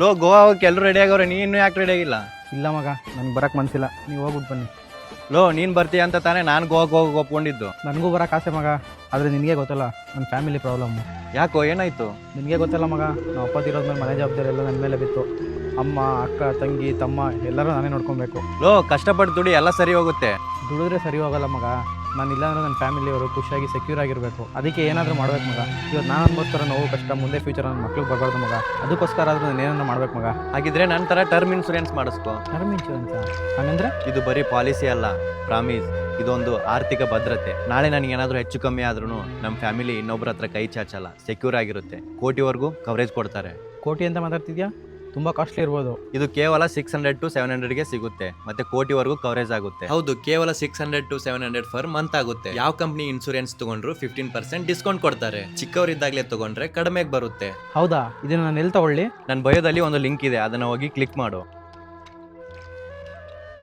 Low Goa ಹೋಗಕ್ಕೆ ಎಲ್ಲರೂ ready ಆಗವ್ರೆ, ನೀ ಇನ್ನೂ ಯಾಕೆ ರೆಡಿ ಆಗಿಲ್ಲ? ಇಲ್ಲ ಮಗ, ನನಗೆ ಬರೋಕ್ಕೆ ಮನಸ್ಸಿಲ್ಲ. ನೀವು ಹೋಗ್ಬಿಟ್ಟು ಬನ್ನಿ. ಲೋ ನೀನು ಬರ್ತೀಯ ಅಂತ ತಾನೇ ನಾನು ಗೋವಾಗೆ ಹೋಗಿ ಒಪ್ಕೊಂಡಿದ್ದು. ನನಗೂ ಬರೋಕ್ಕೆ ಆಸೆ ಮಗ, ಆದರೆ ನಿನಗೆ ಗೊತ್ತಲ್ಲ ನನ್ನ ಫ್ಯಾಮಿಲಿ ಪ್ರಾಬ್ಲಮ್ಮು. ಯಾಕೋ ಏನಾಯ್ತು? ನಿನಗೆ ಗೊತ್ತಲ್ಲ ಮಗ, ನಾವು ಅಪ್ಪತ್ತಿರೋದ್ಮೇಲೆ ಮನೆ ಜವಾಬ್ದಾರಿ ಎಲ್ಲ ನನ್ನ ಮೇಲೆ ಬಿತ್ತು. ಅಮ್ಮ, ಅಕ್ಕ, ತಂಗಿ, ತಮ್ಮ ಎಲ್ಲರೂ ನಾನೇ ನೋಡ್ಕೊಬೇಕು. ಲೋ ಕಷ್ಟಪಟ್ಟು ದುಡಿ, ಎಲ್ಲ ಸರಿ ಹೋಗುತ್ತೆ. ದುಡಿದ್ರೆ ಸರಿ ಹೋಗಲ್ಲ ಮಗ. ನಾನು ಇಲ್ಲಾಂದ್ರೆ ನನ್ನ ಫ್ಯಾಮಿಲಿಯವರು ಖುಷಿಯಾಗಿ ಸೆಕ್ಯೂರ್ ಆಗಿರಬೇಕು. ಅದಕ್ಕೆ ಏನಾದರೂ ಮಾಡ್ಬೇಕು ಮಗ. ಇವತ್ತು ನಾನು ಅನ್ಬೋಸ್ಕರ ನೋವು ಕಷ್ಟ ಮುಂದೆ ಫ್ಯೂಚರ್ ನನ್ನ ಮಕ್ಳಿಗೆ ಬರಬಾರ್ದು ಮಗ. ಅದಕ್ಕೋಸ್ಕರ ಆದರೂ ನಾನು ಏನಾದ್ರು ಮಾಡ್ಬೇಕು ಮಗ. ಹಾಗಿದ್ರೆ ನನ್ನ ಥರ ಟರ್ಮ್ ಇನ್ಸೂರೆನ್ಸ್ ಮಾಡಿಸ್ಕೋ. ಟರ್ಮ್ ಇನ್ಶೂರೆನ್ಸಾ? ಹಾಗಂದ್ರೆ ಇದು ಬರೀ ಪಾಲಿಸಿ ಅಲ್ಲ, ಪ್ರಾಮಿಸ್. ಇದೊಂದು ಆರ್ಥಿಕ ಭದ್ರತೆ. ನಾಳೆ ನನಗೆ ಏನಾದರೂ ಹೆಚ್ಚು ಕಮ್ಮಿ ಆದ್ರೂ ನಮ್ಮ ಫ್ಯಾಮಿಲಿ ಇನ್ನೊಬ್ಬರ ಹತ್ರ ಕೈ ಚಾಚಲ್ಲ, ಸೆಕ್ಯೂರ್ ಆಗಿರುತ್ತೆ. ಕೋಟಿವರೆಗೂ ಕವರೇಜ್ ಕೊಡ್ತಾರೆ. ಕೋಟಿ ಅಂತ ಮಾತಾಡ್ತಿದ್ಯಾ? ತುಂಬ ಕಾಸ್ಟ್ಲಿ ಇರ್ಬೋದು. ಇದು ಕೇವಲ 600 to 700ಗೆ ಸಿಗುತ್ತೆ, ಮತ್ತೆ ಕೋಟಿವರೆಗೂ ಕವರೇಜ್ ಆಗುತ್ತೆ. ಹೌದು, ಕೇವಲ 600 to 700 ಫರ್ ಮಂತ್ ಆಗುತ್ತೆ. ಯಾವ ಕಂಪ್ನಿ ಇನ್ಸೂರೆನ್ಸ್ ತಗೊಂಡ್ರು 15% ಡಿಸ್ಕೌಂಟ್ ಕೊಡ್ತಾರೆ. ಚಿಕ್ಕವರಿದ್ದಾಗಲೇ ತಗೊಂಡ್ರೆ ಕಡಿಮೆಗೆ ಬರುತ್ತೆ. ಹೌದಾ? ಇದನ್ನು ನಾನು ಎಲ್ಲಿ ತಗೊಳ್ಳಿ? ನನ್ನ ಬಯೋದಲ್ಲಿ ಒಂದು ಲಿಂಕ್ ಇದೆ, ಅದನ್ನ ಹೋಗಿ ಕ್ಲಿಕ್ ಮಾಡು.